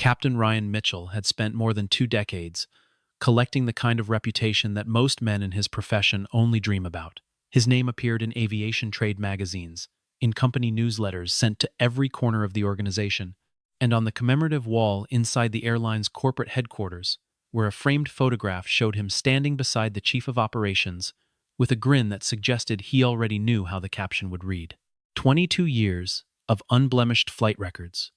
Captain Ryan Mitchell had spent more than 2 decades collecting the kind of reputation that most men in his profession only dream about. His name appeared in aviation trade magazines, in company newsletters sent to every corner of the organization, and on the commemorative wall inside the airline's corporate headquarters, where a framed photograph showed him standing beside the chief of operations with a grin that suggested he already knew how the caption would read. 22 years of unblemished flight records,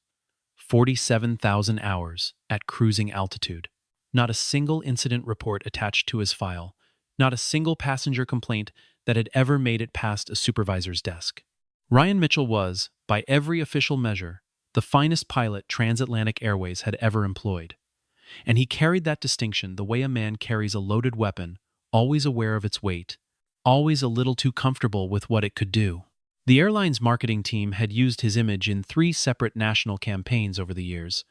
47,000 hours at cruising altitude. Not a single incident report attached to his file, not a single passenger complaint that had ever made it past a supervisor's desk. Ryan Mitchell was, by every official measure, the finest pilot Transatlantic Airways had ever employed. And he carried that distinction the way a man carries a loaded weapon, always aware of its weight, always a little too comfortable with what it could do. The airline's marketing team had used his image in 3 separate national campaigns over the years,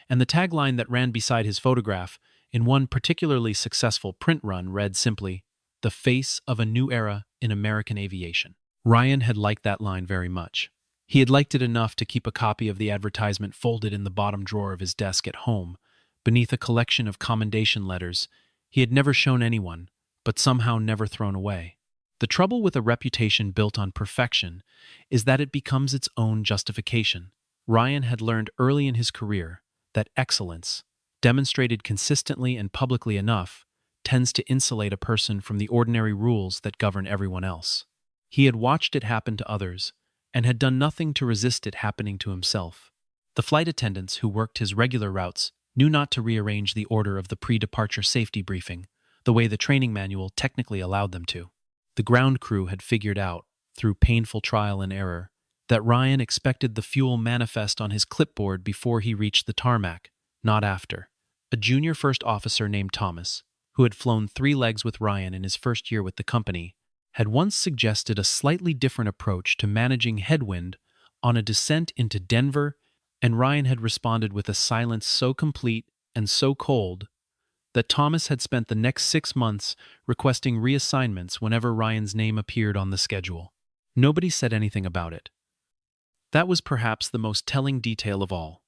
and the tagline that ran beside his photograph in one particularly successful print run read simply, "The face of a new era in American aviation." Ryan had liked that line very much. He had liked it enough to keep a copy of the advertisement folded in the bottom drawer of his desk at home, beneath a collection of commendation letters he had never shown anyone, but somehow never thrown away. The trouble with a reputation built on perfection is that it becomes its own justification. Ryan had learned early in his career that excellence, demonstrated consistently and publicly enough, tends to insulate a person from the ordinary rules that govern everyone else. He had watched it happen to others, and had done nothing to resist it happening to himself. The flight attendants who worked his regular routes knew not to rearrange the order of the pre-departure safety briefing, the way the training manual technically allowed them to. The ground crew had figured out, through painful trial and error, that Ryan expected the fuel manifest on his clipboard before he reached the tarmac, not after. A junior first officer named Thomas, who had flown 3 legs with Ryan in his first year with the company, had once suggested a slightly different approach to managing headwind on a descent into Denver, and Ryan had responded with a silence so complete and so cold that Thomas had spent the next 6 months requesting reassignments whenever Ryan's name appeared on the schedule. Nobody said anything about it. That was perhaps the most telling detail of all.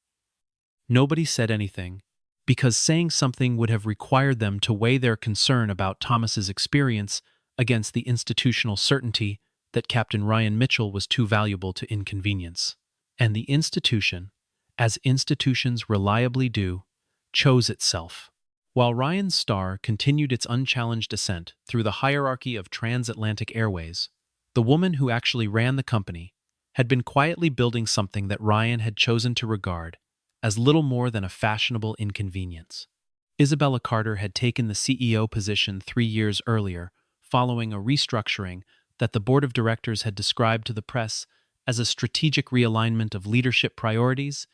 Nobody said anything, because saying something would have required them to weigh their concern about Thomas's experience against the institutional certainty that Captain Ryan Mitchell was too valuable to inconvenience. And the institution, as institutions reliably do, chose itself. While Ryan's star continued its unchallenged ascent through the hierarchy of Transatlantic Airways, the woman who actually ran the company had been quietly building something that Ryan had chosen to regard as little more than a fashionable inconvenience. Isabella Carter had taken the CEO position 3 years earlier, following a restructuring that the board of directors had described to the press as a strategic realignment of leadership priorities,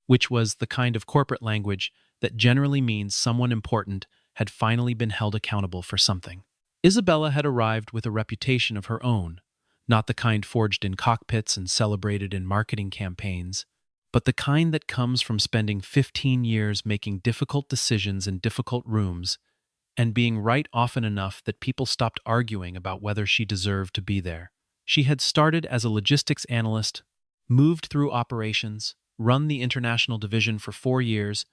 which was the kind of corporate language that generally means someone important had finally been held accountable for something. Isabella had arrived with a reputation of her own, not the kind forged in cockpits and celebrated in marketing campaigns, but the kind that comes from spending 15 years making difficult decisions in difficult rooms and being right often enough that people stopped arguing about whether she deserved to be there. She had started as a logistics analyst, moved through operations, run the international division for 4 years,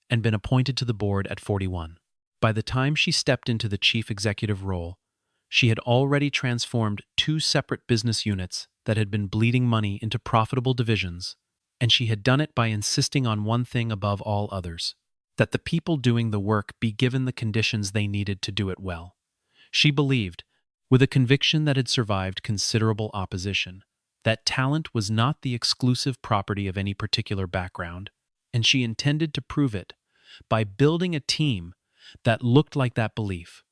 and been appointed to the board at 41. By the time she stepped into the chief executive role, she had already transformed 2 separate business units that had been bleeding money into profitable divisions, and she had done it by insisting on one thing above all others: that the people doing the work be given the conditions they needed to do it well. She believed, with a conviction that had survived considerable opposition, that talent was not the exclusive property of any particular background, and she intended to prove it by building a team that looked like that belief,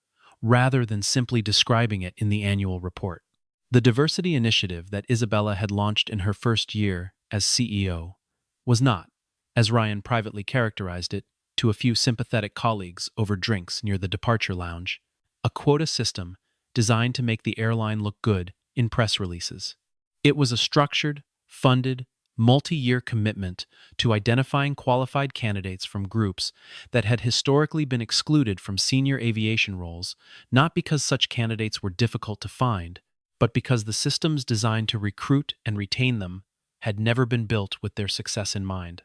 rather than simply describing it in the annual report. The diversity initiative that Isabella had launched in her first year as CEO was not, as Ryan privately characterized it to a few sympathetic colleagues over drinks near the departure lounge, a quota system designed to make the airline look good in press releases. It was a structured, funded, multi-year commitment to identifying qualified candidates from groups that had historically been excluded from senior aviation roles, not because such candidates were difficult to find, but because the systems designed to recruit and retain them had never been built with their success in mind.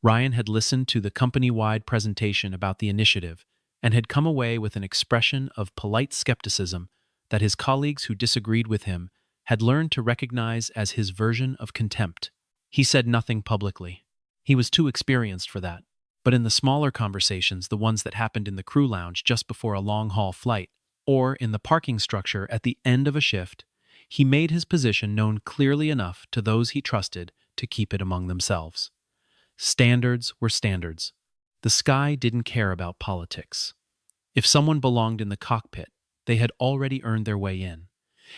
Ryan had listened to the company-wide presentation about the initiative and had come away with an expression of polite skepticism that his colleagues who disagreed with him had learned to recognize as his version of contempt. He said nothing publicly. He was too experienced for that. But in the smaller conversations, the ones that happened in the crew lounge just before a long-haul flight, or in the parking structure at the end of a shift, he made his position known clearly enough to those he trusted to keep it among themselves. Standards were standards. The sky didn't care about politics. If someone belonged in the cockpit, they had already earned their way in.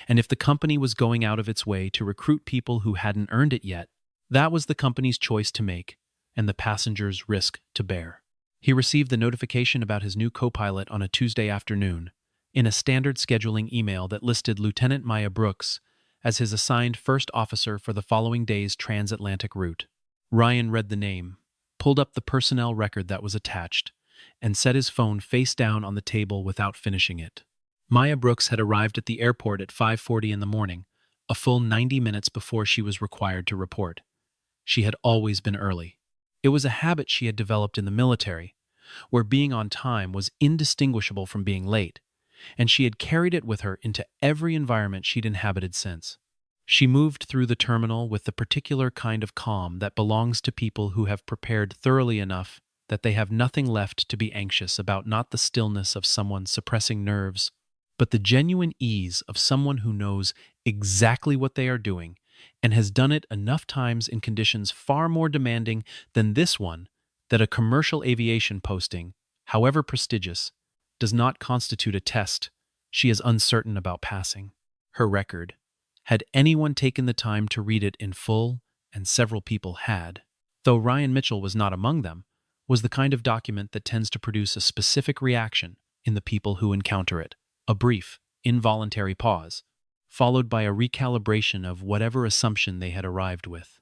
And if the company was going out of its way to recruit people who hadn't earned it yet, that was the company's choice to make and the passenger's risk to bear. He received the notification about his new Copilot on a Tuesday afternoon, in a standard scheduling email that listed Lieutenant Maya Brooks as his assigned first officer for the following day's transatlantic route. Ryan read the name, pulled up the personnel record that was attached, and set his phone face down on the table without finishing it. Maya Brooks had arrived at the airport at 5:40 in the morning, a full 90 minutes before she was required to report. She had always been early. It was a habit she had developed in the military, where being on time was indistinguishable from being late, and she had carried it with her into every environment she'd inhabited since. She moved through the terminal with the particular kind of calm that belongs to people who have prepared thoroughly enough that they have nothing left to be anxious about, not the stillness of someone suppressing nerves, but the genuine ease of someone who knows exactly what they are doing and has done it enough times in conditions far more demanding than this one that a commercial aviation posting, however prestigious, does not constitute a test she is uncertain about passing. Her record, had anyone taken the time to read it in full, and several people had, though Ryan Mitchell was not among them, was the kind of document that tends to produce a specific reaction in the people who encounter it. A brief, involuntary pause, followed by a recalibration of whatever assumption they had arrived with.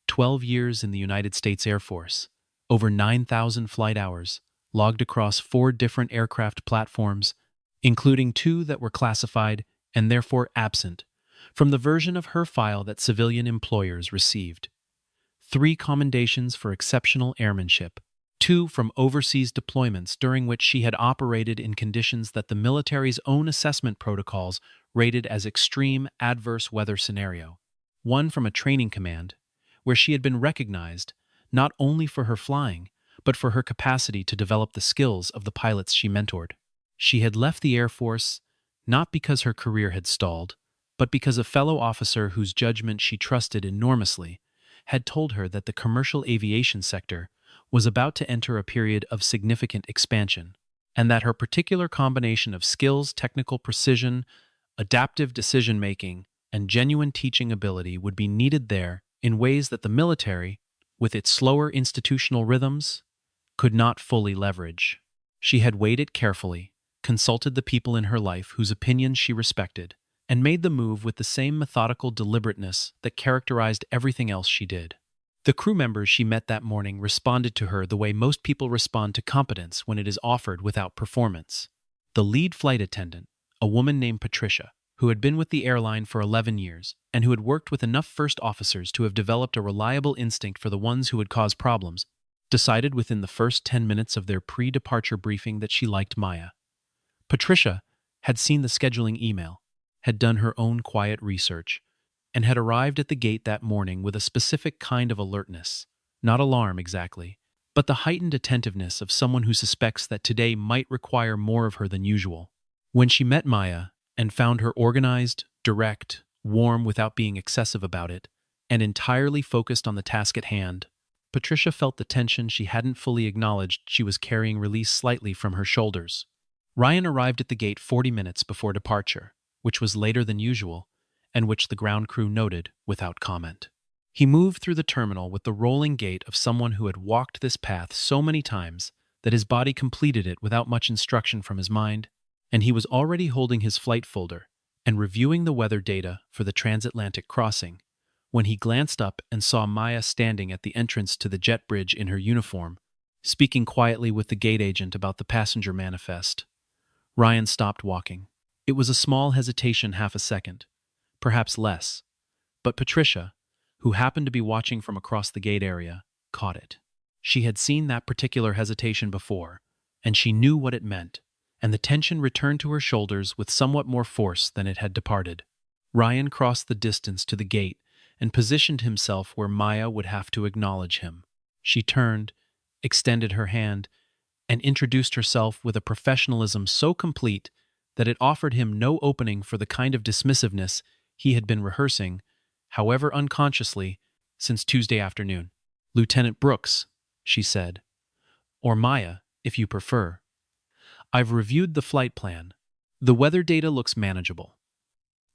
12 years in the United States Air Force, over 9,000 flight hours, logged across 4 different aircraft platforms, including 2 that were classified and therefore absent from the version of her file that civilian employers received. 3 commendations for exceptional airmanship, 2 from overseas deployments during which she had operated in conditions that the military's own assessment protocols rated as extreme adverse weather scenario, 1 from a training command, where she had been recognized not only for her flying, but for her capacity to develop the skills of the pilots she mentored. She had left the Air Force not because her career had stalled, but because a fellow officer whose judgment she trusted enormously had told her that the commercial aviation sector was about to enter a period of significant expansion, and that her particular combination of skills, technical precision, adaptive decision-making, and genuine teaching ability would be needed there in ways that the military, with its slower institutional rhythms, could not fully leverage. She had weighed it carefully, consulted the people in her life whose opinions she respected, and made the move with the same methodical deliberateness that characterized everything else she did. The crew members she met that morning responded to her the way most people respond to competence when it is offered without performance. The lead flight attendant, a woman named Patricia, who had been with the airline for 11 years and who had worked with enough first officers to have developed a reliable instinct for the ones who would cause problems, decided within the first 10 minutes of their pre-departure briefing that she liked Maya. Patricia had seen the scheduling email, had done her own quiet research, and had arrived at the gate that morning with a specific kind of alertness, not alarm exactly, but the heightened attentiveness of someone who suspects that today might require more of her than usual. When she met Maya and found her organized, direct, warm without being excessive about it, and entirely focused on the task at hand, Patricia felt the tension she hadn't fully acknowledged she was carrying released slightly from her shoulders. Ryan arrived at the gate 40 minutes before departure, which was later than usual, and which the ground crew noted without comment. He moved through the terminal with the rolling gait of someone who had walked this path so many times that his body completed it without much instruction from his mind, and he was already holding his flight folder and reviewing the weather data for the transatlantic crossing when he glanced up and saw Maya standing at the entrance to the jet bridge in her uniform, speaking quietly with the gate agent about the passenger manifest. Ryan stopped walking. It was a small hesitation, half a second, perhaps less, but Patricia, who happened to be watching from across the gate area, caught it. She had seen that particular hesitation before, and she knew what it meant, and the tension returned to her shoulders with somewhat more force than it had departed. Ryan crossed the distance to the gate and positioned himself where Maya would have to acknowledge him. She turned, extended her hand, and introduced herself with a professionalism so complete that it offered him no opening for the kind of dismissiveness he had been rehearsing, however unconsciously, since Tuesday afternoon. "Lieutenant Brooks," she said, "or Maya, if you prefer. I've reviewed the flight plan. The weather data looks manageable.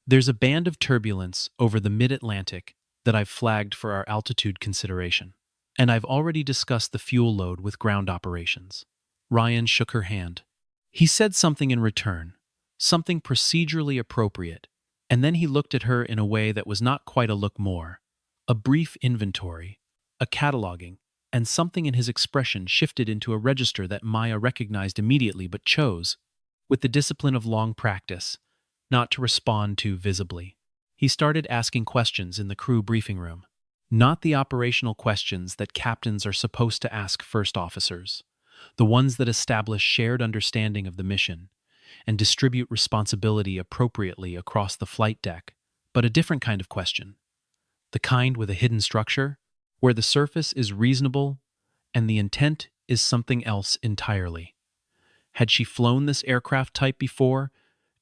There's a band of turbulence over the mid-Atlantic that I've flagged for our altitude consideration, and I've already discussed the fuel load with ground operations." Ryan shook her hand. He said something in return, something procedurally appropriate, and then he looked at her in a way that was not quite a look more. A brief inventory, a cataloging, and something in his expression shifted into a register that Maya recognized immediately but chose, with the discipline of long practice, not to respond to visibly. He started asking questions in the crew briefing room, not the operational questions that captains are supposed to ask first officers, the ones that establish shared understanding of the mission and distribute responsibility appropriately across the flight deck, but a different kind of question, the kind with a hidden structure, where the surface is reasonable and the intent is something else entirely. Had she flown this aircraft type before,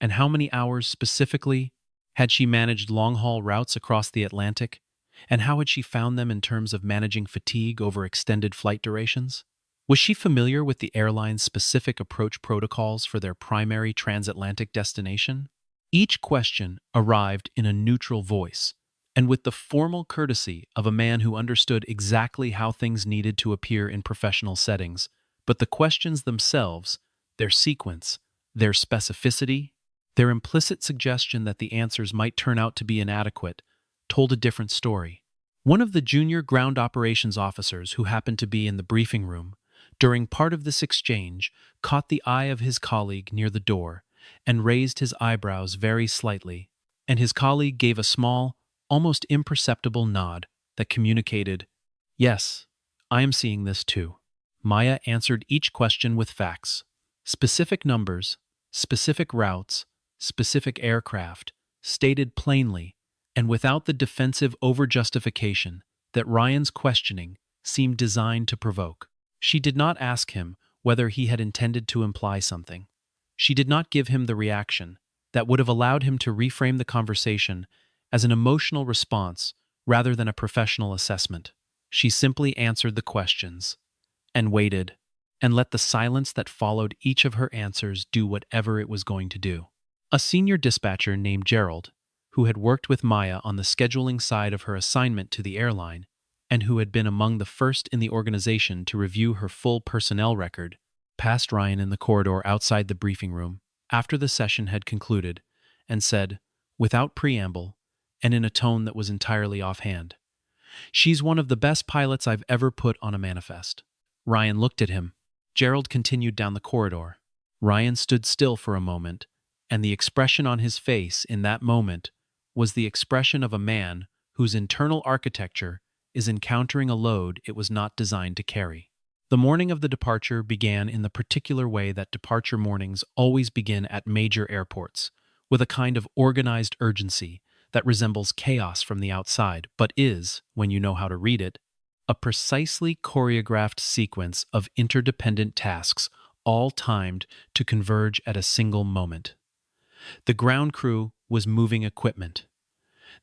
and how many hours specifically? Had she managed long-haul routes across the Atlantic, and how had she found them in terms of managing fatigue over extended flight durations? Was she familiar with the airline's specific approach protocols for their primary transatlantic destination? Each question arrived in a neutral voice, and with the formal courtesy of a man who understood exactly how things needed to appear in professional settings, but the questions themselves, their sequence, their specificity, their implicit suggestion that the answers might turn out to be inadequate, told a different story. One of the junior ground operations officers who happened to be in the briefing room during part of this exchange caught the eye of his colleague near the door and raised his eyebrows very slightly, and his colleague gave a small, almost imperceptible nod that communicated, "Yes, I am seeing this too." Maya answered each question with facts, specific numbers, specific routes, specific aircraft, stated plainly, and without the defensive overjustification that Ryan's questioning seemed designed to provoke. She did not ask him whether he had intended to imply something. She did not give him the reaction that would have allowed him to reframe the conversation as an emotional response rather than a professional assessment. She simply answered the questions and waited, and let the silence that followed each of her answers do whatever it was going to do. A senior dispatcher named Gerald, who had worked with Maya on the scheduling side of her assignment to the airline, and who had been among the first in the organization to review her full personnel record, passed Ryan in the corridor outside the briefing room after the session had concluded and said, without preamble, and in a tone that was entirely offhand, "She's one of the best pilots I've ever put on a manifest." Ryan looked at him. Gerald continued down the corridor. Ryan stood still for a moment, and the expression on his face in that moment was the expression of a man whose internal architecture is encountering a load it was not designed to carry. The morning of the departure began in the particular way that departure mornings always begin at major airports, with a kind of organized urgency that resembles chaos from the outside, but is, when you know how to read it, a precisely choreographed sequence of interdependent tasks, all timed to converge at a single moment. The ground crew was moving equipment.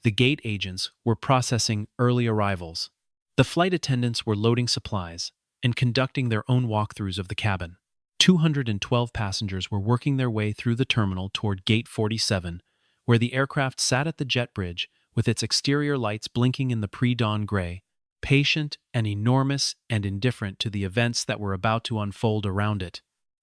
The gate agents were processing early arrivals. The flight attendants were loading supplies and conducting their own walkthroughs of the cabin. 212 passengers were working their way through the terminal toward Gate 47, where the aircraft sat at the jet bridge with its exterior lights blinking in the pre-dawn gray, patient and enormous and indifferent to the events that were about to unfold around it.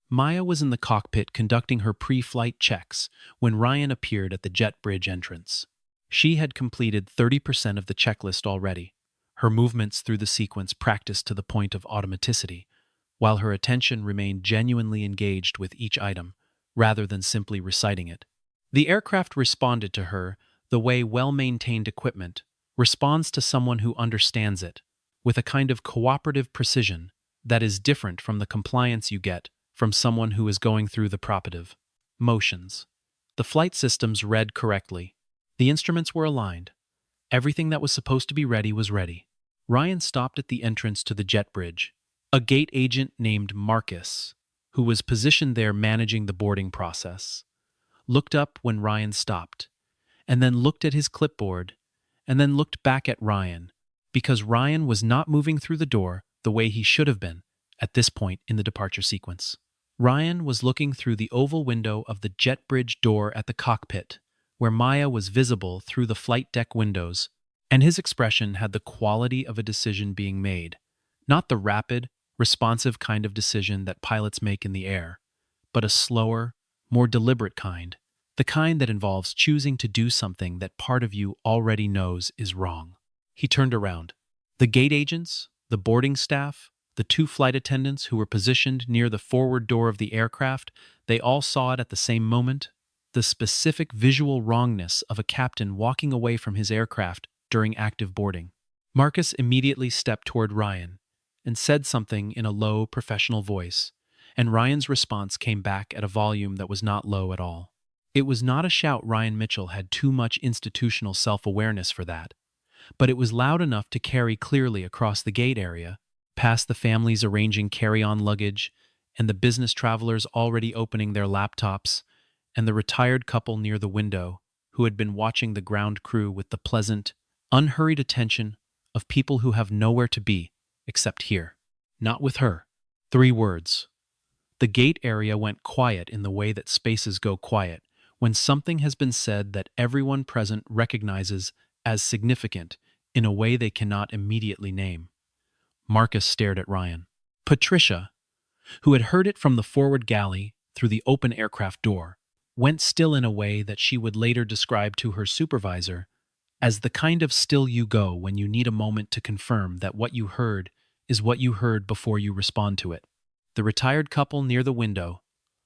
Maya was in the cockpit conducting her pre-flight checks when Ryan appeared at the jet bridge entrance. She had completed 30% of the checklist already, her movements through the sequence practiced to the point of automaticity, while her attention remained genuinely engaged with each item, rather than simply reciting it. The aircraft responded to her the way well-maintained equipment responds to someone who understands it, with a kind of cooperative precision that is different from the compliance you get from someone who is going through the probative motions. The flight systems read correctly. The instruments were aligned. Everything that was supposed to be ready was ready. Ryan stopped at the entrance to the jet bridge. A gate agent named Marcus, who was positioned there managing the boarding process, looked up when Ryan stopped, and then looked at his clipboard, and then looked back at Ryan, because Ryan was not moving through the door the way he should have been at this point in the departure sequence. Ryan was looking through the oval window of the jet bridge door at the cockpit, where Maya was visible through the flight deck windows, and his expression had the quality of a decision being made, not the rapid, responsive kind of decision that pilots make in the air, but a slower, more deliberate kind, the kind that involves choosing to do something that part of you already knows is wrong. He turned around. The gate agents, the boarding staff, the two flight attendants who were positioned near the forward door of the aircraft, they all saw it at the same moment, the specific visual wrongness of a captain walking away from his aircraft during active boarding. Marcus immediately stepped toward Ryan and said something in a low, professional voice, and Ryan's response came back at a volume that was not low at all. It was not a shout. Ryan Mitchell had too much institutional self-awareness for that, but it was loud enough to carry clearly across the gate area, past the families arranging carry-on luggage, and the business travelers already opening their laptops, and the retired couple near the window who had been watching the ground crew with the pleasant, unhurried attention of people who have nowhere to be except here. Not with her. 3 words. The gate area went quiet in the way that spaces go quiet when something has been said that everyone present recognizes as significant in a way they cannot immediately name. Marcus stared at Ryan. Patricia, who had heard it from the forward galley through the open aircraft door, went still in a way that she would later describe to her supervisor as the kind of still you go when you need a moment to confirm that what you heard is what you heard before you respond to it. The retired couple near the window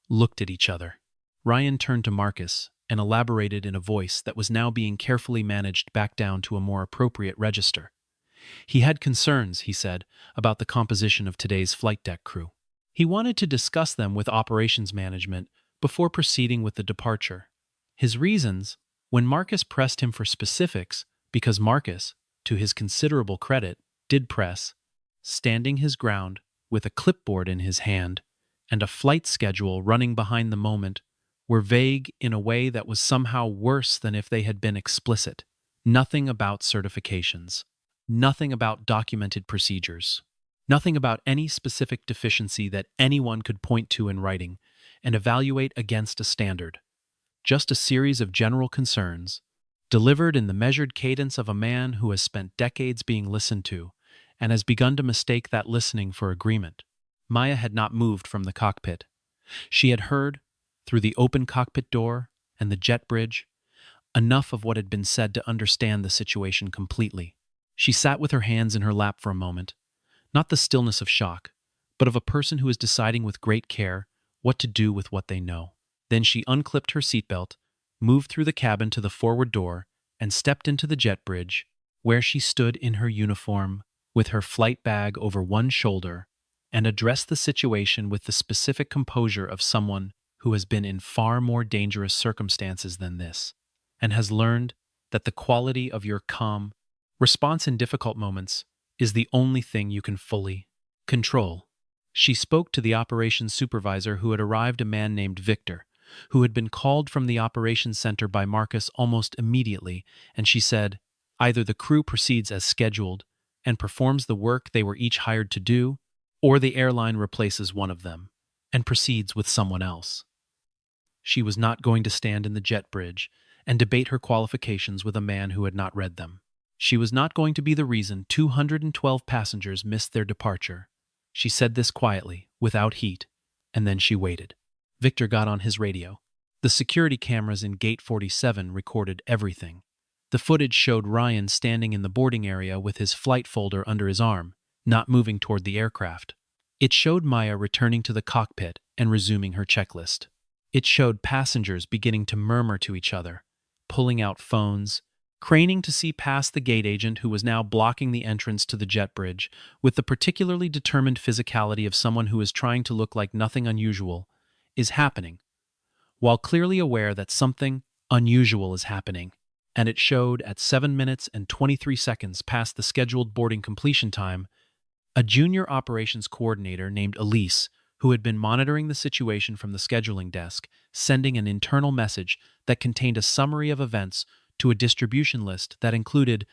looked at each other. Ryan turned to Marcus and elaborated in a voice that was now being carefully managed back down to a more appropriate register. He had concerns, he said, about the composition of today's flight deck crew. He wanted to discuss them with operations management before proceeding with the departure. His reasons, when Marcus pressed him for specifics, because Marcus, to his considerable credit, did press, standing his ground with a clipboard in his hand and a flight schedule running behind the moment, were vague in a way that was somehow worse than if they had been explicit. Nothing about certifications. Nothing about documented procedures. Nothing about any specific deficiency that anyone could point to in writing and evaluate against a standard. Just a series of general concerns, delivered in the measured cadence of a man who has spent decades being listened to and has begun to mistake that listening for agreement. Maya had not moved from the cockpit. She had heard, through the open cockpit door and the jet bridge, enough of what had been said to understand the situation completely. She sat with her hands in her lap for a moment, not the stillness of shock, but of a person who is deciding with great care what to do with what they know. Then she unclipped her seatbelt, moved through the cabin to the forward door, and stepped into the jet bridge, where she stood in her uniform, with her flight bag over one shoulder, and addressed the situation with the specific composure of someone who has been in far more dangerous circumstances than this, and has learned that the quality of your calm response in difficult moments is the only thing you can fully control. She spoke to the operations supervisor who had arrived, a man named Victor, who had been called from the operations center by Marcus almost immediately, and she said, either the crew proceeds as scheduled and performs the work they were each hired to do, or the airline replaces one of them and proceeds with someone else. She was not going to stand in the jet bridge and debate her qualifications with a man who had not read them. She was not going to be the reason 212 passengers missed their departure. She said this quietly, without heat, and then she waited. Victor got on his radio. The security cameras in Gate 47 recorded everything. The footage showed Ryan standing in the boarding area with his flight folder under his arm, not moving toward the aircraft. It showed Maya returning to the cockpit and resuming her checklist. It showed passengers beginning to murmur to each other, pulling out phones, craning to see past the gate agent who was now blocking the entrance to the jet bridge with the particularly determined physicality of someone who is trying to look like nothing unusual is happening, while clearly aware that something unusual is happening, and it showed at 7 minutes and 23 seconds past the scheduled boarding completion time. A junior operations coordinator named Elise, who had been monitoring the situation from the scheduling desk, sending an internal message that contained a summary of events to a distribution list that included,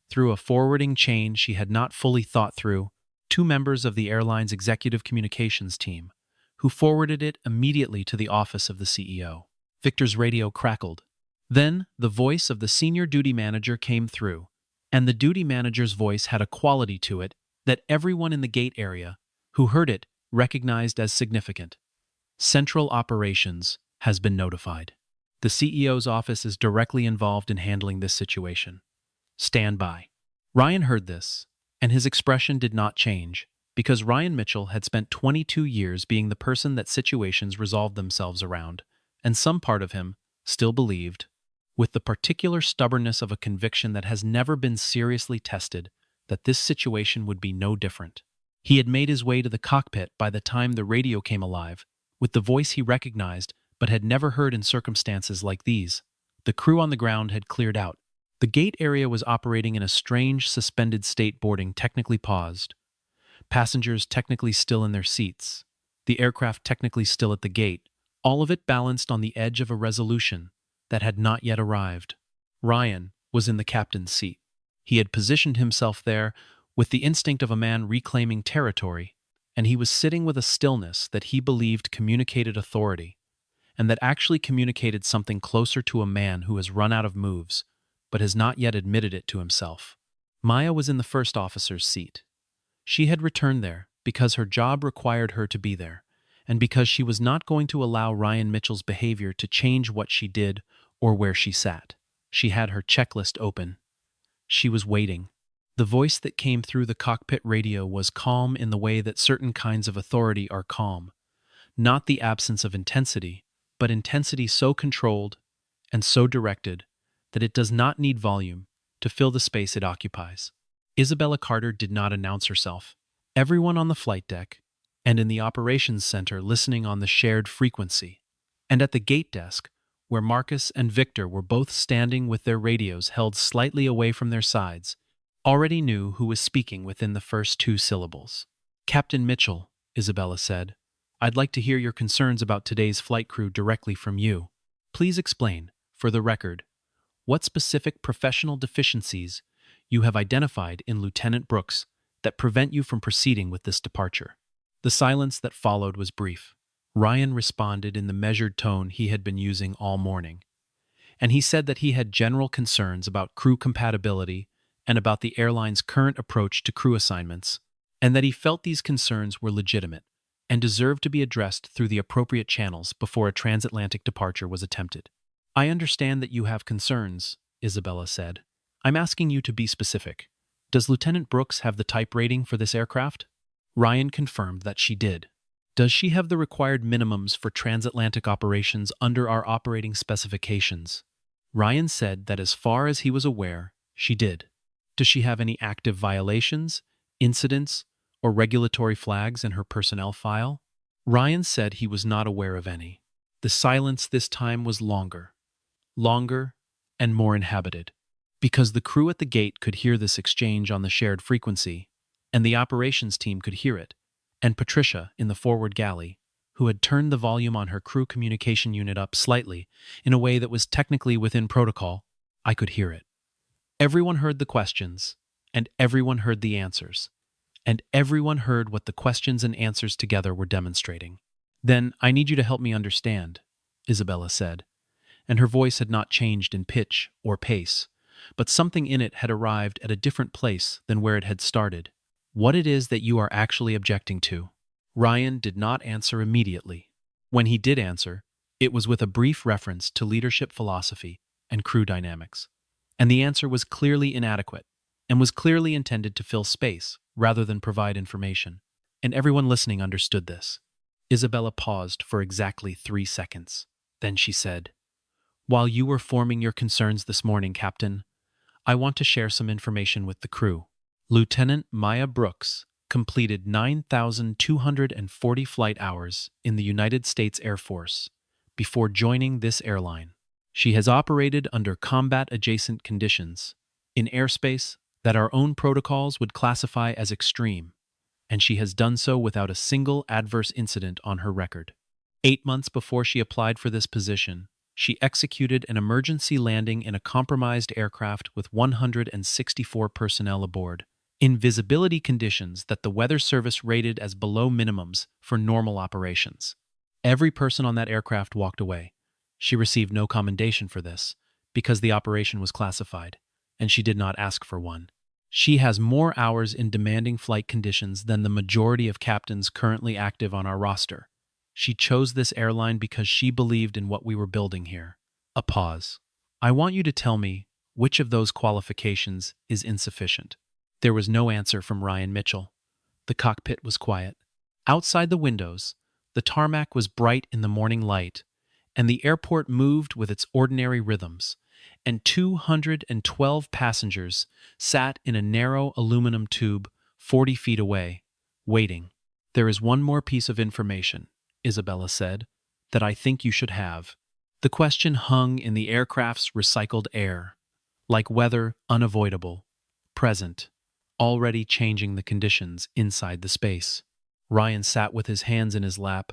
through a forwarding chain she had not fully thought through, 2 members of the airline's executive communications team, who forwarded it immediately to the office of the CEO. Victor's radio crackled. Then the voice of the senior duty manager came through, and the duty manager's voice had a quality to it that everyone in the gate area who heard it recognized as significant. Central Operations has been notified. The CEO's office is directly involved in handling this situation. Stand by. Ryan heard this, and his expression did not change, because Ryan Mitchell had spent 22 years being the person that situations resolved themselves around, and some part of him still believed, with the particular stubbornness of a conviction that has never been seriously tested, that this situation would be no different. He had made his way to the cockpit by the time the radio came alive, with the voice he recognized but had never heard in circumstances like these. The crew on the ground had cleared out. The gate area was operating in a strange, suspended state, boarding technically paused. Passengers technically still in their seats. The aircraft technically still at the gate. All of it balanced on the edge of a resolution that had not yet arrived. Ryan was in the captain's seat. He had positioned himself there with the instinct of a man reclaiming territory, and he was sitting with a stillness that he believed communicated authority, and that actually communicated something closer to a man who has run out of moves, but has not yet admitted it to himself. Maya was in the first officer's seat. She had returned there because her job required her to be there, and because she was not going to allow Ryan Mitchell's behavior to change what she did or where she sat. She had her checklist open. She was waiting. The voice that came through the cockpit radio was calm in the way that certain kinds of authority are calm. Not the absence of intensity, but intensity so controlled and so directed that it does not need volume to fill the space it occupies. Isabella Carter did not announce herself. Everyone on the flight deck and in the operations center listening on the shared frequency, and at the gate desk, where Marcus and Victor were both standing with their radios held slightly away from their sides, already knew who was speaking within the first 2 syllables. "Captain Mitchell," Isabella said, "I'd like to hear your concerns about today's flight crew directly from you. Please explain, for the record, what specific professional deficiencies you have identified in Lieutenant Brooks that prevent you from proceeding with this departure." The silence that followed was brief. Ryan responded in the measured tone he had been using all morning, and he said that he had general concerns about crew compatibility and about the airline's current approach to crew assignments, and that he felt these concerns were legitimate and deserved to be addressed through the appropriate channels before a transatlantic departure was attempted. "I understand that you have concerns," Isabella said. "I'm asking you to be specific. Does Lieutenant Brooks have the type rating for this aircraft?" Ryan confirmed that she did. "Does she have the required minimums for transatlantic operations under our operating specifications?" Ryan said that as far as he was aware, she did. "Does she have any active violations, incidents, or regulatory flags in her personnel file?" Ryan said he was not aware of any. The silence this time was longer and more inhabited, because the crew at the gate could hear this exchange on the shared frequency, and the operations team could hear it, and Patricia in the forward galley, who had turned the volume on her crew communication unit up slightly in a way that was technically within protocol, I could hear it. Everyone heard the questions, and everyone heard the answers, and everyone heard what the questions and answers together were demonstrating. "Then I need you to help me understand," Isabella said, and her voice had not changed in pitch or pace, but something in it had arrived at a different place than where it had started. "What it is that you are actually objecting to." Ryan did not answer immediately. When he did answer, it was with a brief reference to leadership philosophy and crew dynamics. And the answer was clearly inadequate, and was clearly intended to fill space rather than provide information. And everyone listening understood this. Isabella paused for exactly 3 seconds. Then she said, "While you were forming your concerns this morning, Captain, I want to share some information with the crew. Lieutenant Maya Brooks completed 9,240 flight hours in the United States Air Force before joining this airline. She has operated under combat-adjacent conditions in airspace that our own protocols would classify as extreme, and she has done so without a single adverse incident on her record. 8 months before she applied for this position, she executed an emergency landing in a compromised aircraft with 164 personnel aboard, in visibility conditions that the Weather Service rated as below minimums for normal operations. Every person on that aircraft walked away. She received no commendation for this, because the operation was classified, and she did not ask for one. She has more hours in demanding flight conditions than the majority of captains currently active on our roster. She chose this airline because she believed in what we were building here. A pause. I want you to tell me which of those qualifications is insufficient. There was no answer from Ryan Mitchell. The cockpit was quiet. Outside the windows, the tarmac was bright in the morning light, and the airport moved with its ordinary rhythms, and 212 passengers sat in a narrow aluminum tube 40 feet away, waiting. There is one more piece of information, Isabella said, that I think you should have. The question hung in the aircraft's recycled air, like weather unavoidable, present, already changing the conditions inside the space. Ryan sat with his hands in his lap,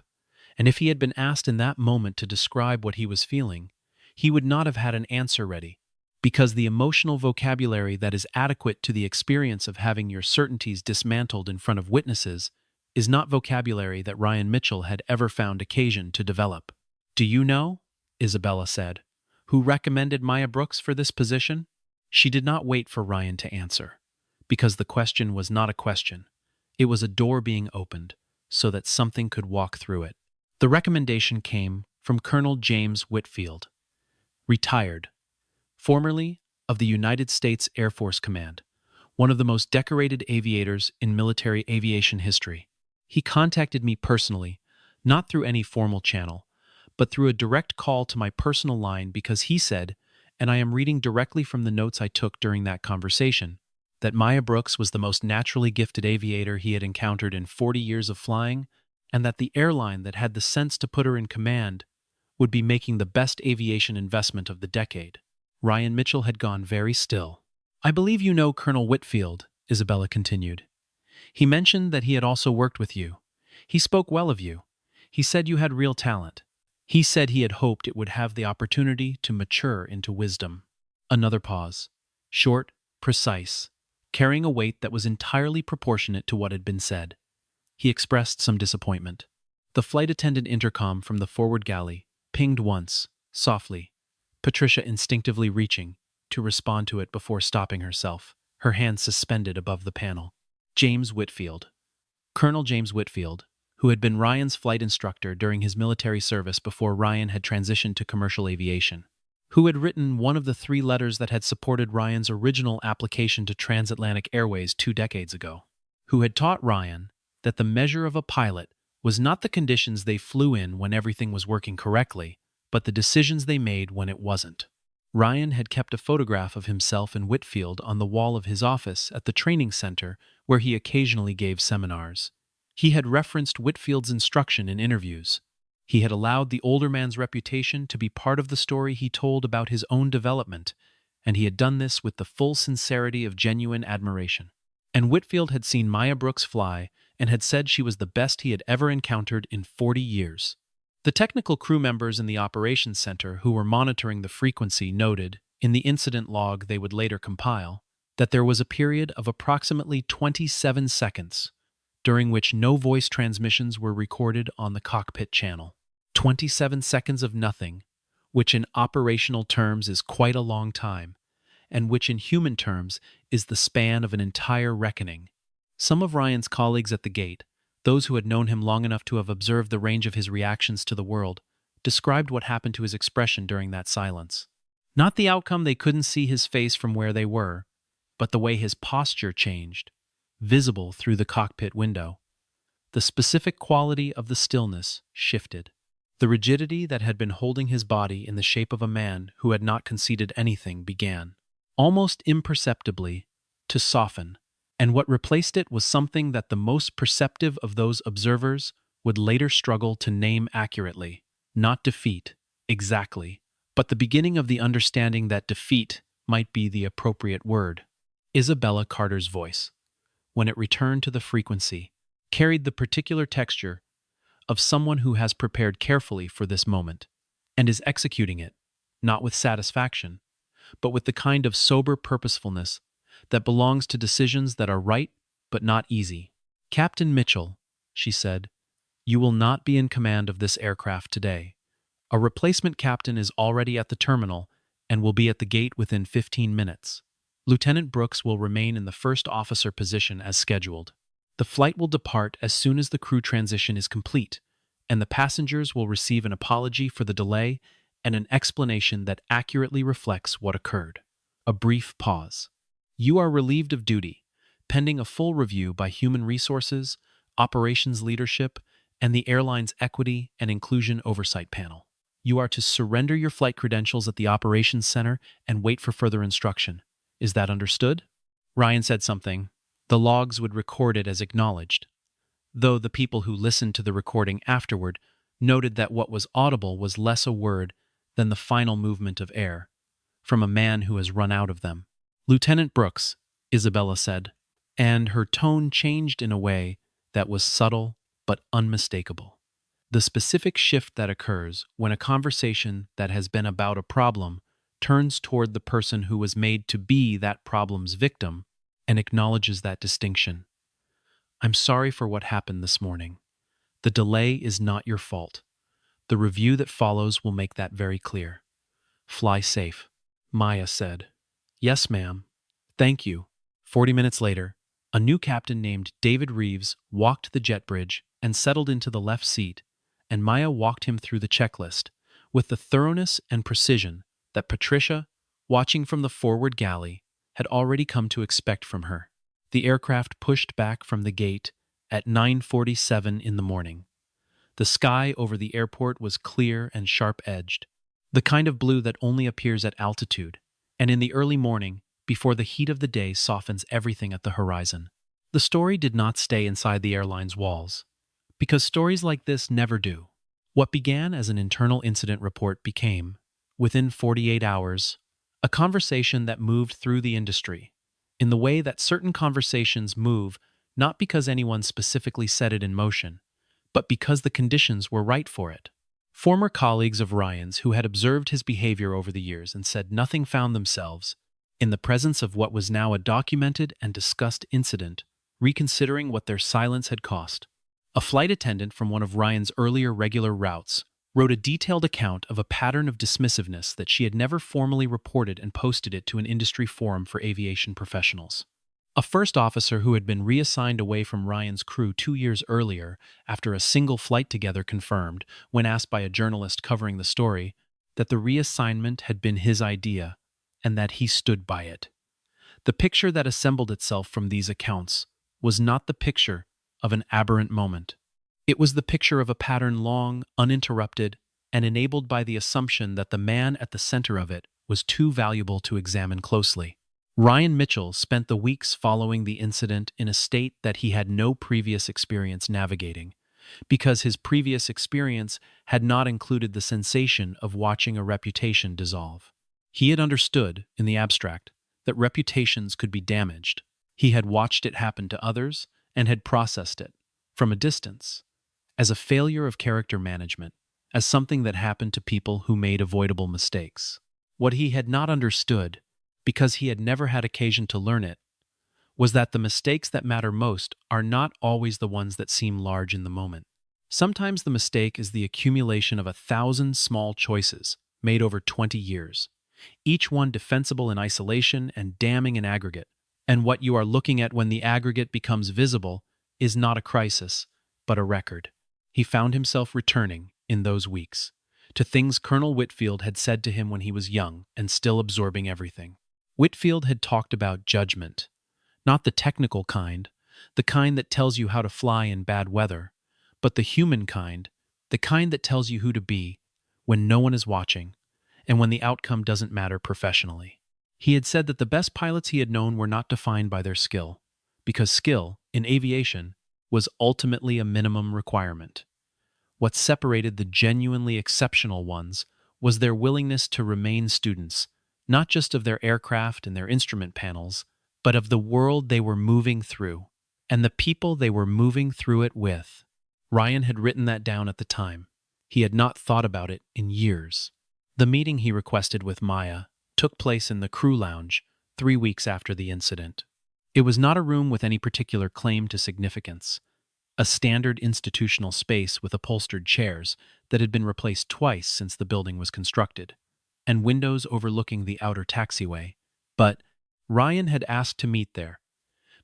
and if he had been asked in that moment to describe what he was feeling, he would not have had an answer ready, because the emotional vocabulary that is adequate to the experience of having your certainties dismantled in front of witnesses is not vocabulary that Ryan Mitchell had ever found occasion to develop. Do you know, Isabella said, who recommended Maya Brooks for this position? She did not wait for Ryan to answer, because the question was not a question. It was a door being opened so that something could walk through it. The recommendation came from Colonel James Whitfield, retired, formerly of the United States Air Force Command, one of the most decorated aviators in military aviation history. He contacted me personally, not through any formal channel, but through a direct call to my personal line because he said, and I am reading directly from the notes I took during that conversation, that Maya Brooks was the most naturally gifted aviator he had encountered in 40 years of flying, and that the airline that had the sense to put her in command would be making the best aviation investment of the decade. Ryan Mitchell had gone very still. I believe you know Colonel Whitfield, Isabella continued. He mentioned that he had also worked with you. He spoke well of you. He said you had real talent. He said he had hoped it would have the opportunity to mature into wisdom. Another pause. Short, precise, carrying a weight that was entirely proportionate to what had been said. He expressed some disappointment. The flight attendant intercom from the forward galley pinged once, softly, Patricia instinctively reaching to respond to it before stopping herself, her hands suspended above the panel. James Whitfield. Colonel James Whitfield, who had been Ryan's flight instructor during his military service before Ryan had transitioned to commercial aviation, who had written one of the 3 letters that had supported Ryan's original application to Transatlantic Airways 2 decades ago, who had taught Ryan that the measure of a pilot was not the conditions they flew in when everything was working correctly, but the decisions they made when it wasn't. Ryan had kept a photograph of himself and Whitfield on the wall of his office at the training center where he occasionally gave seminars. He had referenced Whitfield's instruction in interviews. He had allowed the older man's reputation to be part of the story he told about his own development, and he had done this with the full sincerity of genuine admiration. And Whitfield had seen Maya Brooks fly and had said she was the best he had ever encountered in 40 years. The technical crew members in the operations center who were monitoring the frequency noted, in the incident log they would later compile, that there was a period of approximately 27 seconds during which no voice transmissions were recorded on the cockpit channel. 27 seconds of nothing, which in operational terms is quite a long time, and which in human terms is the span of an entire reckoning. Some of Ryan's colleagues at the gate, those who had known him long enough to have observed the range of his reactions to the world, described what happened to his expression during that silence. Not the outcome, they couldn't see his face from where they were, but the way his posture changed, visible through the cockpit window. The specific quality of the stillness shifted. The rigidity that had been holding his body in the shape of a man who had not conceded anything began. almost imperceptibly, to soften, and what replaced it was something that the most perceptive of those observers would later struggle to name accurately. Not defeat, exactly, but the beginning of the understanding that defeat might be the appropriate word. Isabella Carter's voice, when it returned to the frequency, carried the particular texture of someone who has prepared carefully for this moment and is executing it, not with satisfaction, but with the kind of sober purposefulness that belongs to decisions that are right but not easy. "Captain Mitchell," she said, "you will not be in command of this aircraft today. A replacement captain is already at the terminal and will be at the gate within 15 minutes. Lieutenant Brooks will remain in the first officer position as scheduled. The flight will depart as soon as the crew transition is complete, and the passengers will receive an apology for the delay and an explanation that accurately reflects what occurred." A brief pause. "You are relieved of duty, pending a full review by Human Resources, Operations Leadership, and the airline's Equity and Inclusion Oversight Panel. You are to surrender your flight credentials at the Operations Center and wait for further instruction. Is that understood?" Ryan said something. The logs would record it as acknowledged, though the people who listened to the recording afterward noted that what was audible was less a word than the final movement of air, from a man who has run out of them. "Lieutenant Brooks," Isabella said, and her tone changed in a way that was subtle but unmistakable. The specific shift that occurs when a conversation that has been about a problem turns toward the person who was made to be that problem's victim and acknowledges that distinction. "I'm sorry for what happened this morning. The delay is not your fault. The review that follows will make that very clear. Fly safe," Maya said. "Yes, ma'am. Thank you." 40 minutes later, a new captain named David Reeves walked the jet bridge and settled into the left seat, and Maya walked him through the checklist with the thoroughness and precision that Patricia, watching from the forward galley, had already come to expect from her. The aircraft pushed back from the gate at 9:47 in the morning. The sky over the airport was clear and sharp-edged, the kind of blue that only appears at altitude, and in the early morning, before the heat of the day softens everything at the horizon. The story did not stay inside the airline's walls, because stories like this never do. What began as an internal incident report became, within 48 hours, a conversation that moved through the industry, in the way that certain conversations move not because anyone specifically set it in motion, but because the conditions were right for it. Former colleagues of Ryan's who had observed his behavior over the years and said nothing found themselves, in the presence of what was now a documented and discussed incident, reconsidering what their silence had cost. A flight attendant from one of Ryan's earlier regular routes wrote a detailed account of a pattern of dismissiveness that she had never formally reported and posted it to an industry forum for aviation professionals. A first officer who had been reassigned away from Ryan's crew 2 years earlier after a single flight together confirmed, when asked by a journalist covering the story, that the reassignment had been his idea and that he stood by it. The picture that assembled itself from these accounts was not the picture of an aberrant moment. It was the picture of a pattern long, uninterrupted, and enabled by the assumption that the man at the center of it was too valuable to examine closely. Ryan Mitchell spent the weeks following the incident in a state that he had no previous experience navigating, because his previous experience had not included the sensation of watching a reputation dissolve. He had understood, in the abstract, that reputations could be damaged. He had watched it happen to others and had processed it, from a distance, as a failure of character management, as something that happened to people who made avoidable mistakes. What he had not understood, because he had never had occasion to learn it, was that the mistakes that matter most are not always the ones that seem large in the moment. Sometimes the mistake is the accumulation of 1,000 small choices made over 20 years, each one defensible in isolation and damning in aggregate. And what you are looking at when the aggregate becomes visible is not a crisis, but a record. He found himself returning, in those weeks, to things Colonel Whitfield had said to him when he was young and still absorbing everything. Whitfield had talked about judgment, not the technical kind, the kind that tells you how to fly in bad weather, but the human kind, the kind that tells you who to be when no one is watching and when the outcome doesn't matter professionally. He had said that the best pilots he had known were not defined by their skill, because skill, in aviation, was ultimately a minimum requirement. What separated the genuinely exceptional ones was their willingness to remain students, not just of their aircraft and their instrument panels, but of the world they were moving through, and the people they were moving through it with. Ryan had written that down at the time. He had not thought about it in years. The meeting he requested with Maya took place in the crew lounge 3 weeks after the incident. It was not a room with any particular claim to significance, a standard institutional space with upholstered chairs that had been replaced twice since the building was constructed, and windows overlooking the outer taxiway. But Ryan had asked to meet there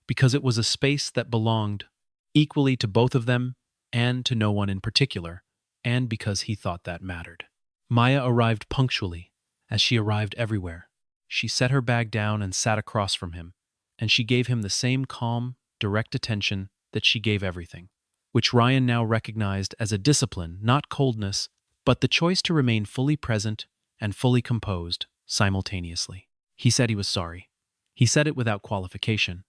because it was a space that belonged equally to both of them and to no one in particular, and because he thought that mattered. Maya arrived punctually, as she arrived everywhere. She set her bag down and sat across from him, and she gave him the same calm, direct attention that she gave everything, which Ryan now recognized as a discipline, not coldness, but the choice to remain fully present and fully composed simultaneously. He said he was sorry. He said it without qualification,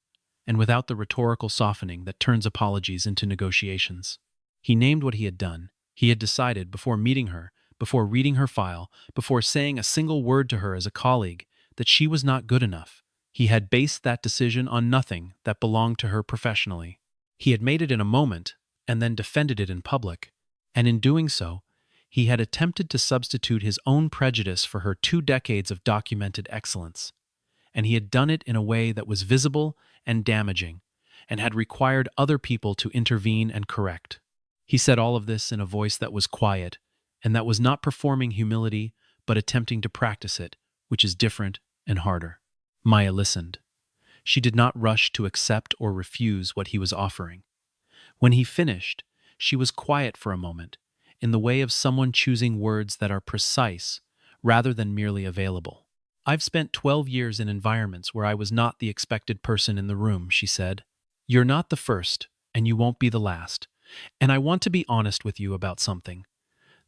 and without the rhetorical softening that turns apologies into negotiations. He named what he had done. He had decided before meeting her, before reading her file, before saying a single word to her as a colleague, that she was not good enough. He had based that decision on nothing that belonged to her professionally. He had made it in a moment and then defended it in public, and in doing so, he had attempted to substitute his own prejudice for her 2 decades of documented excellence. And he had done it in a way that was visible and damaging, and had required other people to intervene and correct. He said all of this in a voice that was quiet, and that was not performing humility, but attempting to practice it, which is different and harder. Maya listened. She did not rush to accept or refuse what he was offering. When he finished, she was quiet for a moment, in the way of someone choosing words that are precise rather than merely available. "I've spent 12 years in environments where I was not the expected person in the room," she said. "You're not the first, and you won't be the last. And I want to be honest with you about something.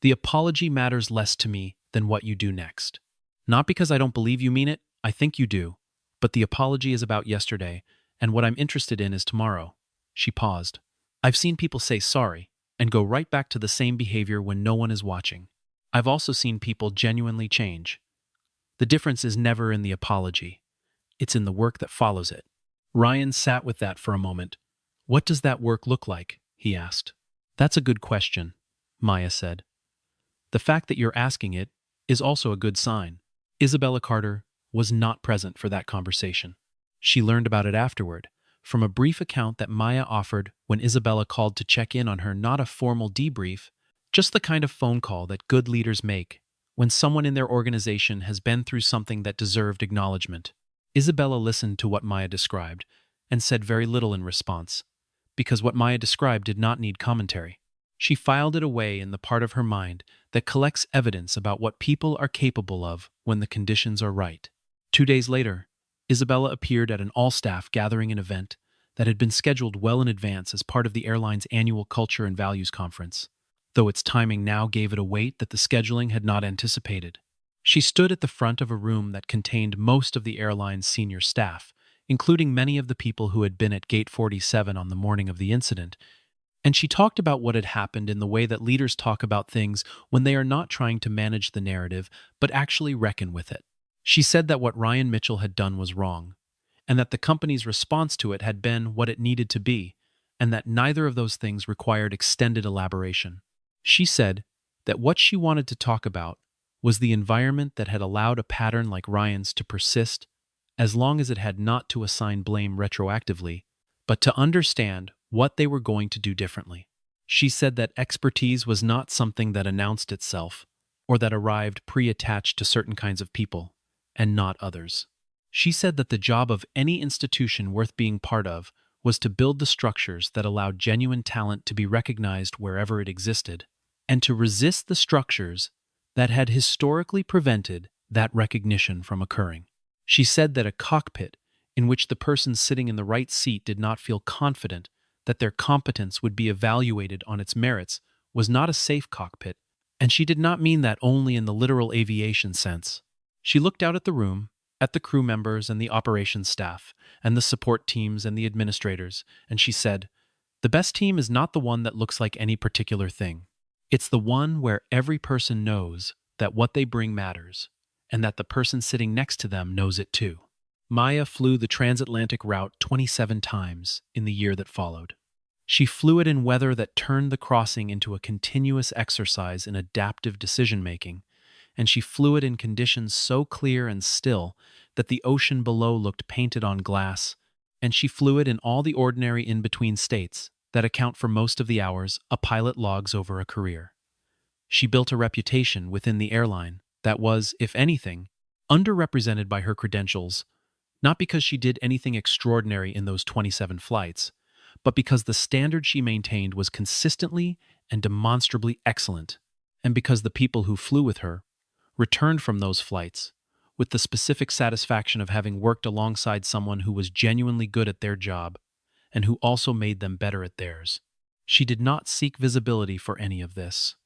The apology matters less to me than what you do next. Not because I don't believe you mean it, I think you do. But the apology is about yesterday, and what I'm interested in is tomorrow." She paused. "I've seen people say sorry and go right back to the same behavior when no one is watching. I've also seen people genuinely change. The difference is never in the apology. It's in the work that follows it." Ryan sat with that for a moment. "What does that work look like?" he asked. "That's a good question," Maya said. "The fact that you're asking it is also a good sign." Isabella Carter was not present for that conversation. She learned about it afterward, from a brief account that Maya offered when Isabella called to check in on her, not a formal debrief, just the kind of phone call that good leaders make when someone in their organization has been through something that deserved acknowledgement. Isabella listened to what Maya described and said very little in response, because what Maya described did not need commentary. She filed it away in the part of her mind that collects evidence about what people are capable of when the conditions are right. 2 days later, Isabella appeared at an all-staff gathering and event that had been scheduled well in advance as part of the airline's annual Culture and Values Conference, though its timing now gave it a weight that the scheduling had not anticipated. She stood at the front of a room that contained most of the airline's senior staff, including many of the people who had been at Gate 47 on the morning of the incident, and she talked about what had happened in the way that leaders talk about things when they are not trying to manage the narrative, but actually reckon with it. She said that what Ryan Mitchell had done was wrong, and that the company's response to it had been what it needed to be, and that neither of those things required extended elaboration. She said that what she wanted to talk about was the environment that had allowed a pattern like Ryan's to persist, as long as it had not to assign blame retroactively, but to understand what they were going to do differently. She said that expertise was not something that announced itself, or that arrived pre-attached to certain kinds of people, and not others. She said that the job of any institution worth being part of was to build the structures that allowed genuine talent to be recognized wherever it existed, and to resist the structures that had historically prevented that recognition from occurring. She said that a cockpit in which the person sitting in the right seat did not feel confident that their competence would be evaluated on its merits was not a safe cockpit, and she did not mean that only in the literal aviation sense. She looked out at the room at the crew members and the operations staff, and the support teams and the administrators, and she said, "The best team is not the one that looks like any particular thing. It's the one where every person knows that what they bring matters, and that the person sitting next to them knows it too." Maya flew the transatlantic route 27 times in the year that followed. She flew it in weather that turned the crossing into a continuous exercise in adaptive decision-making, and she flew it in conditions so clear and still that the ocean below looked painted on glass, and she flew it in all the ordinary in-between states that account for most of the hours a pilot logs over a career. She built a reputation within the airline that was, if anything, underrepresented by her credentials, not because she did anything extraordinary in those 27 flights, but because the standard she maintained was consistently and demonstrably excellent, and because the people who flew with her returned from those flights with the specific satisfaction of having worked alongside someone who was genuinely good at their job and who also made them better at theirs. She did not seek visibility for any of this.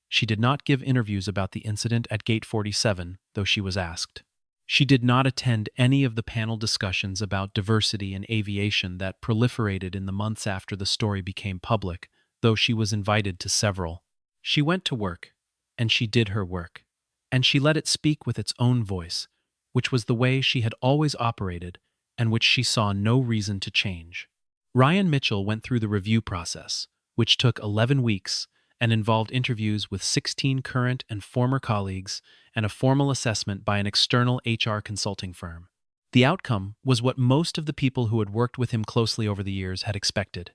She did not give interviews about the incident at Gate 47, though she was asked. She did not attend any of the panel discussions about diversity in aviation that proliferated in the months after the story became public, though she was invited to several. She went to work, and she did her work, and she let it speak with its own voice, which was the way she had always operated and which she saw no reason to change. Ryan Mitchell went through the review process, which took 11 weeks and involved interviews with 16 current and former colleagues and a formal assessment by an external HR consulting firm. The outcome was what most of the people who had worked with him closely over the years had expected: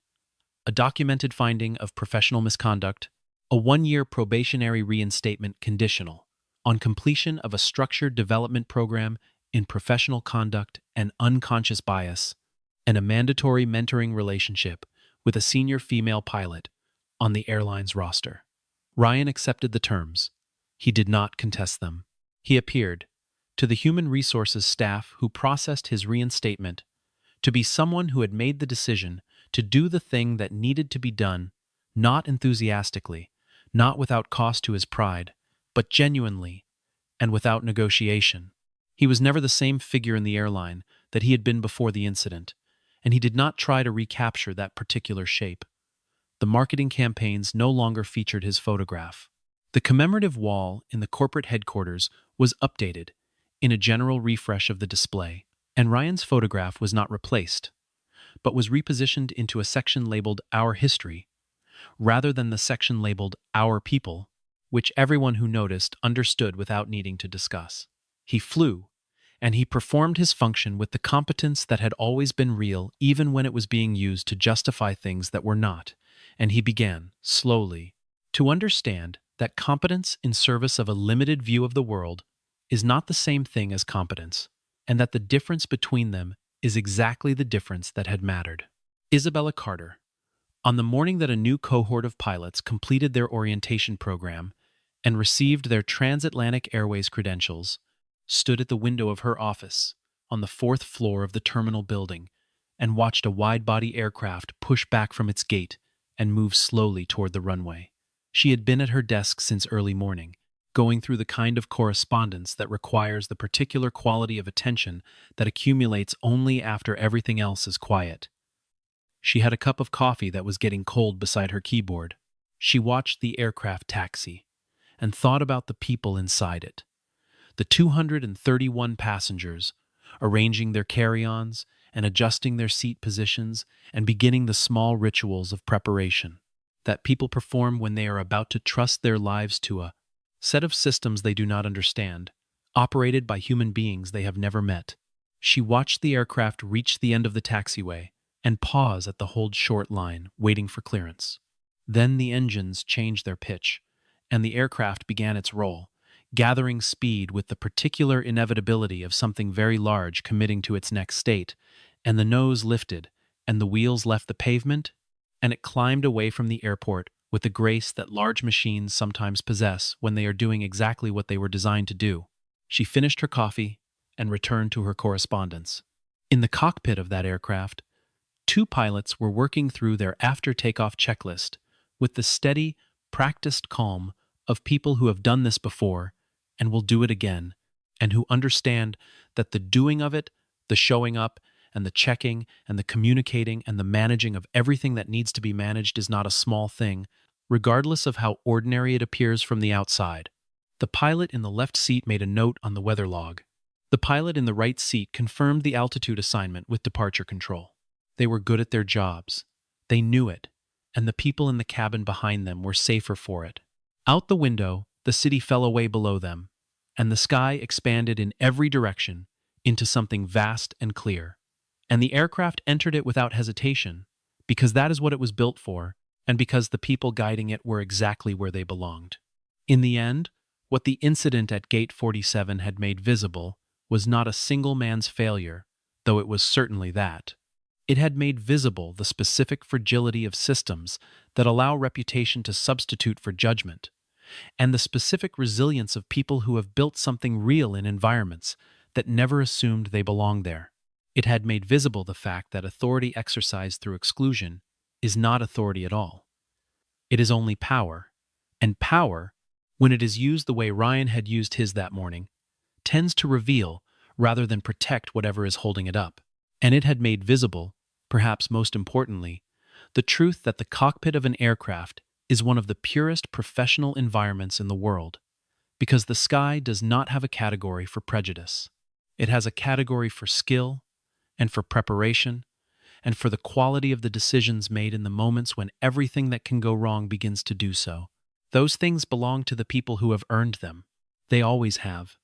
a documented finding of professional misconduct, a 1-year probationary reinstatement conditional on completion of a structured development program in professional conduct and unconscious bias, and a mandatory mentoring relationship with a senior female pilot on the airline's roster. Ryan accepted the terms. He did not contest them. He appeared, to the human resources staff who processed his reinstatement, to be someone who had made the decision to do the thing that needed to be done, not enthusiastically, not without cost to his pride, but genuinely, and without negotiation. He was never the same figure in the airline that he had been before the incident, and he did not try to recapture that particular shape. The marketing campaigns no longer featured his photograph. The commemorative wall in the corporate headquarters was updated in a general refresh of the display, and Ryan's photograph was not replaced, but was repositioned into a section labeled Our History, rather than the section labeled Our People, which everyone who noticed understood without needing to discuss. He flew, and he performed his function with the competence that had always been real even when it was being used to justify things that were not, and he began, slowly, to understand that competence in service of a limited view of the world is not the same thing as competence, and that the difference between them is exactly the difference that had mattered. Isabella Carter, on the morning that a new cohort of pilots completed their orientation program and received their transatlantic airways credentials, stood at the window of her office on the 4th floor of the terminal building and watched a wide-body aircraft push back from its gate and move slowly toward the runway. She had been at her desk since early morning, going through the kind of correspondence that requires the particular quality of attention that accumulates only after everything else is quiet. She had a cup of coffee that was getting cold beside her keyboard. She watched the aircraft taxi and thought about the people inside it. The 231 passengers, arranging their carry-ons and adjusting their seat positions and beginning the small rituals of preparation that people perform when they are about to trust their lives to a set of systems they do not understand, operated by human beings they have never met. She watched the aircraft reach the end of the taxiway and pause at the hold short line, waiting for clearance. Then the engines changed their pitch, and the aircraft began its roll, gathering speed with the particular inevitability of something very large committing to its next state, and the nose lifted, and the wheels left the pavement, and it climbed away from the airport with the grace that large machines sometimes possess when they are doing exactly what they were designed to do. She finished her coffee and returned to her correspondence. In the cockpit of that aircraft, 2 pilots were working through their after-takeoff checklist with the steady, practiced calm of people who have done this before and will do it again and who understand that the doing of it, the showing up, and the checking, and the communicating, and the managing of everything that needs to be managed is not a small thing, regardless of how ordinary it appears from the outside. The pilot in the left seat made a note on the weather log. The pilot in the right seat confirmed the altitude assignment with departure control. They were good at their jobs. They knew it, and the people in the cabin behind them were safer for it. Out the window, the city fell away below them, and the sky expanded in every direction into something vast and clear. And the aircraft entered it without hesitation, because that is what it was built for, and because the people guiding it were exactly where they belonged. In the end, what the incident at Gate 47 had made visible was not a single man's failure, though it was certainly that. It had made visible the specific fragility of systems that allow reputation to substitute for judgment, and the specific resilience of people who have built something real in environments that never assumed they belonged there. It had made visible the fact that authority exercised through exclusion is not authority at all. It is only power, and power, when it is used the way Ryan had used his that morning, tends to reveal rather than protect whatever is holding it up. And it had made visible, perhaps most importantly, the truth that the cockpit of an aircraft is one of the purest professional environments in the world, because the sky does not have a category for prejudice. It has a category for skill, and for preparation, and for the quality of the decisions made in the moments when everything that can go wrong begins to do so. Those things belong to the people who have earned them. They always have.